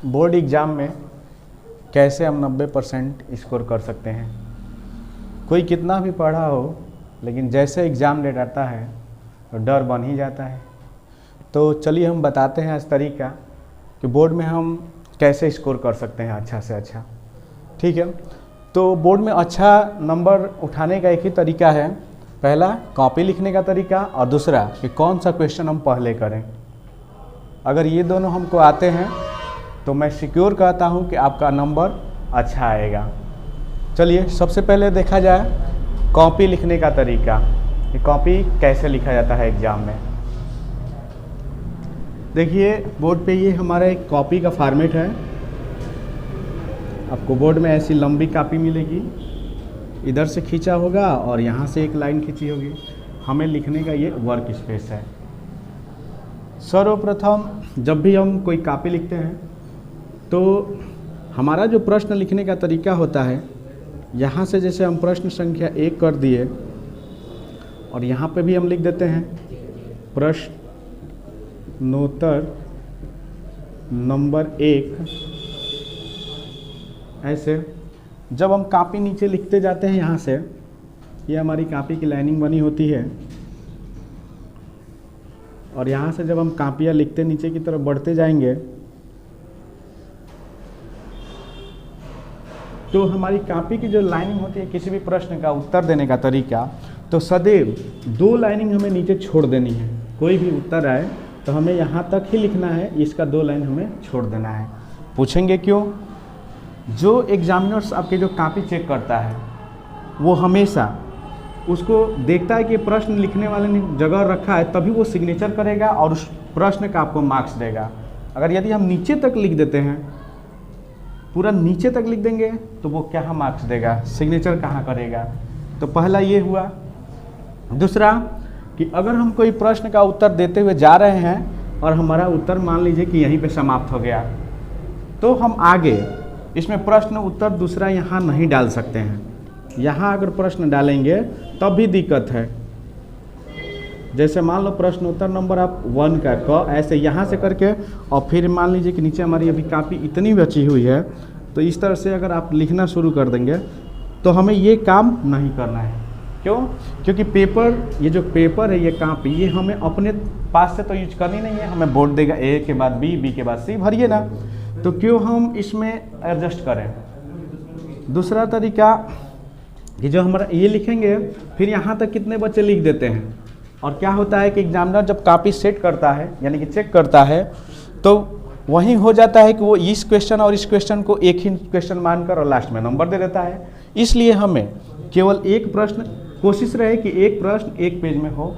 Board exam में कैसे हम 90% स्कोर कर सकते हैं। कोई कितना भी पढ़ा हो लेकिन जैसे एग्ज़ाम डेट आता है तो डर बन ही जाता है। तो चलिए हम बताते हैं आज तरीका कि बोर्ड में हम कैसे स्कोर कर सकते हैं अच्छा से अच्छा। ठीक है, तो बोर्ड में अच्छा नंबर उठाने का एक ही तरीका है, पहला कॉपी लिखने का तरीका और दूसरा कि कौन सा क्वेश्चन हम पहले करें। अगर ये दोनों हमको आते हैं तो मैं सिक्योर कहता हूँ कि आपका नंबर अच्छा आएगा। चलिए सबसे पहले देखा जाए कॉपी लिखने का तरीका, कि कॉपी कैसे लिखा जाता है एग्ज़ाम में। देखिए बोर्ड पे ये हमारा एक कॉपी का फॉर्मेट है। आपको बोर्ड में ऐसी लंबी कॉपी मिलेगी, इधर से खींचा होगा और यहाँ से एक लाइन खींची होगी। हमें लिखने का ये वर्क स्पेस है। सर्वप्रथम जब भी हम कोई कॉपी लिखते हैं तो हमारा जो प्रश्न लिखने का तरीका होता है, यहाँ से जैसे हम प्रश्न संख्या 1 कर दिए और यहाँ पे भी हम लिख देते हैं प्रश्नोत्तर नंबर 1। ऐसे जब हम कॉपी नीचे लिखते जाते हैं, यहाँ से ये हमारी कॉपी की लाइनिंग बनी होती है और यहाँ से जब हम कॉपियाँ लिखते नीचे की तरफ बढ़ते जाएंगे तो हमारी कॉपी की जो लाइनिंग होती है किसी भी प्रश्न का उत्तर देने का तरीका, तो सदैव 2 लाइनिंग हमें नीचे छोड़ देनी है। कोई भी उत्तर आए तो हमें यहाँ तक ही लिखना है, इसका 2 लाइन हमें छोड़ देना है। पूछेंगे क्यों? जो एग्जामिनर्स आपके जो कॉपी चेक करता है वो हमेशा उसको देखता है कि प्रश्न लिखने वाले ने जगह रखा है, तभी वो सिग्नेचर करेगा और उस प्रश्न का आपको मार्क्स देगा। अगर यदि हम नीचे तक लिख देते हैं, पूरा नीचे तक लिख देंगे, तो वो क्या मार्क्स देगा, सिग्नेचर कहाँ करेगा। तो पहला ये हुआ। दूसरा कि अगर हम कोई प्रश्न का उत्तर देते हुए जा रहे हैं और हमारा उत्तर मान लीजिए कि यहीं पे समाप्त हो गया, तो हम आगे इसमें प्रश्न उत्तर दूसरा यहाँ नहीं डाल सकते हैं। यहाँ अगर प्रश्न डालेंगे तब भी दिक्कत है। जैसे मान लो प्रश्न उत्तर नंबर आप 1 का क, ऐसे यहाँ से करके और फिर मान लीजिए कि नीचे हमारी अभी कॉपी इतनी बची हुई है, तो इस तरह से अगर आप लिखना शुरू कर देंगे तो हमें ये काम नहीं करना है। क्यों? क्योंकि पेपर, ये जो पेपर है, ये कॉपी, ये हमें अपने पास से तो यूज करनी नहीं है। हमें बोर्ड देगा ए के बाद बी, बी के बाद सी, भरिए ना, तो क्यों हम इसमें एडजस्ट करें। दूसरा तरीका कि जो हमारा ये लिखेंगे फिर यहाँ तक कितने बच्चे लिख देते हैं, और क्या होता है कि एग्जामिनर जब कॉपी सेट करता है यानी कि चेक करता है, तो वहीं हो जाता है कि वो इस क्वेश्चन और इस क्वेश्चन को एक ही क्वेश्चन मानकर और लास्ट में नंबर दे देता है। इसलिए हमें केवल एक प्रश्न, कोशिश रहे कि एक प्रश्न एक पेज में हो।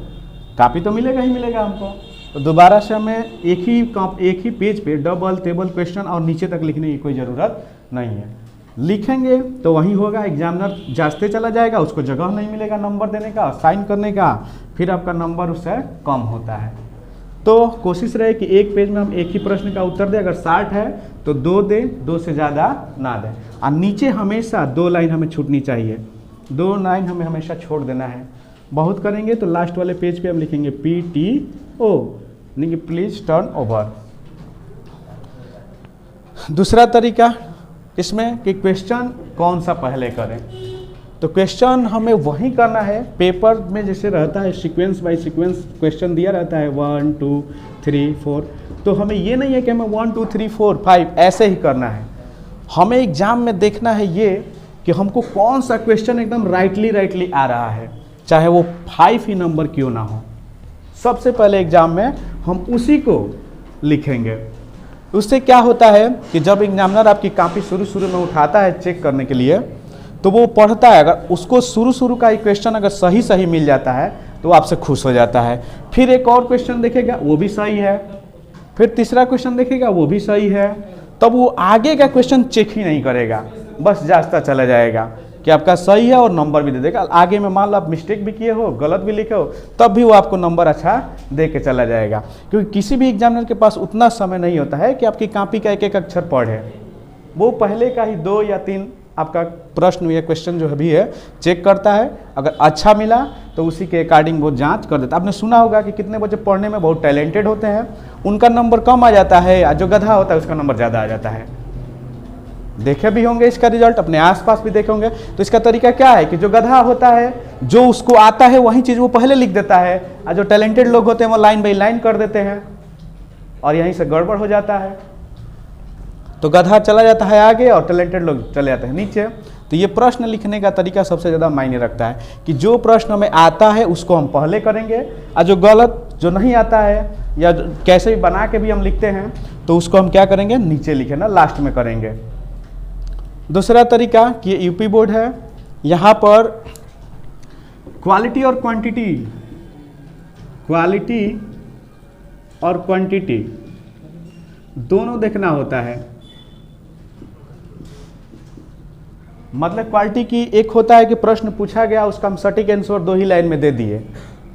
कॉपी तो मिलेगा ही मिलेगा हमको, तो दोबारा से हमें एक ही पेज पे डबल टेबल क्वेश्चन और नीचे तक लिखने की कोई ज़रूरत नहीं है। लिखेंगे तो वही होगा, एग्जामिनर जांचते चला जाएगा, उसको जगह नहीं मिलेगा नंबर देने का, साइन करने का, फिर आपका नंबर उससे कम होता है। तो कोशिश रहे कि एक पेज में हम एक ही प्रश्न का उत्तर दें। अगर 60 है तो 2 दें, 2 से ज़्यादा ना दें। और नीचे हमेशा 2 लाइन हमें छूटनी चाहिए, 2 लाइन हमें हमेशा छोड़ देना है। बहुत करेंगे तो लास्ट वाले पेज पे हम लिखेंगे PTO, यानी कि प्लीज़ टर्न ओवर। दूसरा तरीका इसमें कि क्वेश्चन कौन सा पहले करें, तो क्वेश्चन हमें वही करना है पेपर में जैसे रहता है, सीक्वेंस बाय सीक्वेंस क्वेश्चन दिया रहता है 1 2 3 4, तो हमें ये नहीं है कि हमें 1 2 3 4 5 ऐसे ही करना है। हमें एग्जाम में देखना है ये कि हमको कौन सा क्वेश्चन एकदम राइटली आ रहा है, चाहे वो 5 ही नंबर क्यों ना हो। सबसे पहले एग्जाम में हम उसी को लिखेंगे। उससे क्या होता है कि जब एग्जामिनर आपकी कॉपी शुरू में उठाता है चेक करने के लिए, तो वो पढ़ता है, अगर उसको शुरू का एक क्वेश्चन अगर सही मिल जाता है तो वो आपसे खुश हो जाता है। फिर एक और क्वेश्चन देखेगा, वो भी सही है, फिर तीसरा क्वेश्चन देखेगा, वो भी सही है, तब वो आगे का क्वेश्चन चेक ही नहीं करेगा, बस जांचता चला जाएगा कि आपका सही है और नंबर भी दे देगा। आगे में मान लो आप मिस्टेक भी किए हो, गलत भी लिखे हो, तब भी वो आपको नंबर अच्छा दे के चला जाएगा। क्योंकि किसी भी एग्जामिनर के पास उतना समय नहीं होता है कि आपकी कॉपी का एक अक्षर पढ़े। वो पहले का ही 2 या 3 आपका प्रश्न या क्वेश्चन जो भी है चेक करता है, अगर अच्छा मिला तो उसी के अकॉर्डिंग वो जांच कर देता है। आपने सुना होगा कि कितने बच्चे पढ़ने में बहुत टैलेंटेड होते हैं, उनका नंबर कम आ जाता है, और जो गधा होता है उसका नंबर ज़्यादा आ जाता है। देखे भी होंगे इसका रिजल्ट, अपने आसपास भी देखे होंगे। तो इसका तरीका क्या है कि जो गधा होता है, जो उसको आता है वही चीज़ वो पहले लिख देता है, और जो टैलेंटेड लोग होते हैं वो लाइन बाई लाइन कर देते हैं, और यहीं से गड़बड़ हो जाता है। तो गधा चला जाता है आगे और टैलेंटेड लोग चले जाते हैं नीचे। तो ये प्रश्न लिखने का तरीका सबसे ज़्यादा मायने रखता है कि जो प्रश्न हमें आता है उसको हम पहले करेंगे, और जो गलत, जो नहीं आता है या कैसे भी बना के भी हम लिखते हैं तो उसको हम क्या करेंगे, नीचे लिखे ना, लास्ट में करेंगे। दूसरा तरीका कि ये यूपी बोर्ड है, यहाँ पर क्वालिटी और क्वांटिटी, क्वालिटी और क्वांटिटी दोनों देखना होता है। मतलब क्वालिटी की एक होता है कि प्रश्न पूछा गया, उसका हम सटीक आंसर 2 ही लाइन में दे दिए।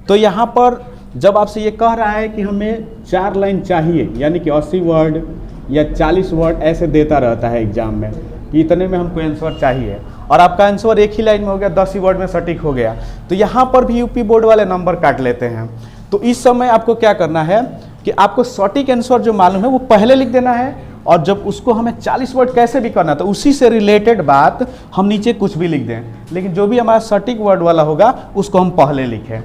तो यहाँ पर जब आपसे ये कह रहा है कि हमें 4 लाइन चाहिए, यानी कि 80 वर्ड या 40 वर्ड ऐसे देता रहता है एग्जाम में कि इतने में हमको आंसर चाहिए, और आपका आंसर एक ही लाइन में हो गया, 10 ही वर्ड में सटीक हो गया, तो यहाँ पर भी यूपी बोर्ड वाले नंबर काट लेते हैं। तो इस समय आपको क्या करना है कि आपको सटीक आंसर जो मालूम है वो पहले लिख देना है, और जब उसको हमें 40 वर्ड कैसे भी करना, तो उसी से रिलेटेड बात हम नीचे कुछ भी लिख दें, लेकिन जो भी हमारा सटीक वर्ड वाला होगा उसको हम पहले लिखें।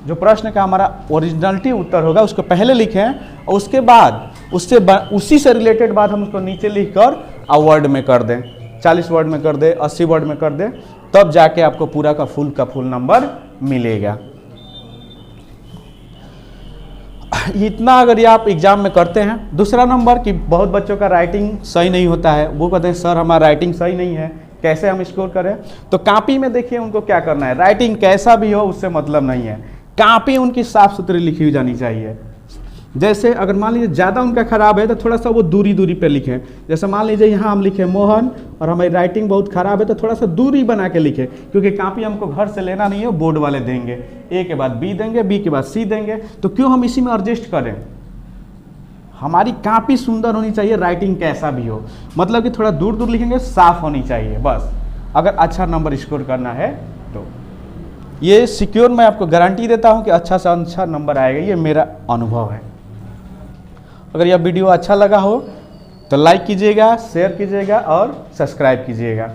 जो प्रश्न का हमारा ओरिजिनलिटी उत्तर होगा उसको पहले लिखें, और उसके बाद उसी से रिलेटेड बात हम उसको नीचे लिख कर और वर्ड में कर दें, 40 वर्ड में कर दें, 80 वर्ड में कर दें, तब जाके आपको पूरा का फुल नंबर मिलेगा। इतना अगर ये आप एग्जाम में करते हैं। दूसरा नंबर कि बहुत बच्चों का राइटिंग सही नहीं होता है, वो कहते हैं सर हमारा राइटिंग सही नहीं है, कैसे हम स्कोर करें। तो कॉपी में देखिए उनको क्या करना है, राइटिंग कैसा भी हो उससे मतलब नहीं है, कॉपी उनकी साफ सुथरी लिखी हुई जानी चाहिए। जैसे अगर मान लीजिए ज़्यादा उनका खराब है तो थोड़ा सा वो दूरी पे लिखें। जैसे मान लीजिए यहाँ हम लिखें मोहन और हमारी राइटिंग बहुत ख़राब है तो थोड़ा सा दूरी बना के लिखें, क्योंकि कॉपी हमको घर से लेना नहीं है, बोर्ड वाले देंगे, ए के बाद बी देंगे, बी के बाद सी देंगे, तो क्यों हम इसी में एडजस्ट करें। हमारी कॉपी सुंदर होनी चाहिए, राइटिंग कैसा भी हो, मतलब कि थोड़ा दूर लिखेंगे, साफ होनी चाहिए बस, अगर अच्छा नंबर स्कोर करना है तो। ये सिक्योर मैं आपको गारंटी देता हूँ कि अच्छा से अच्छा नंबर आएगा, ये मेरा अनुभव है। अगर यह वीडियो अच्छा लगा हो तो लाइक कीजिएगा, शेयर कीजिएगा और सब्सक्राइब कीजिएगा।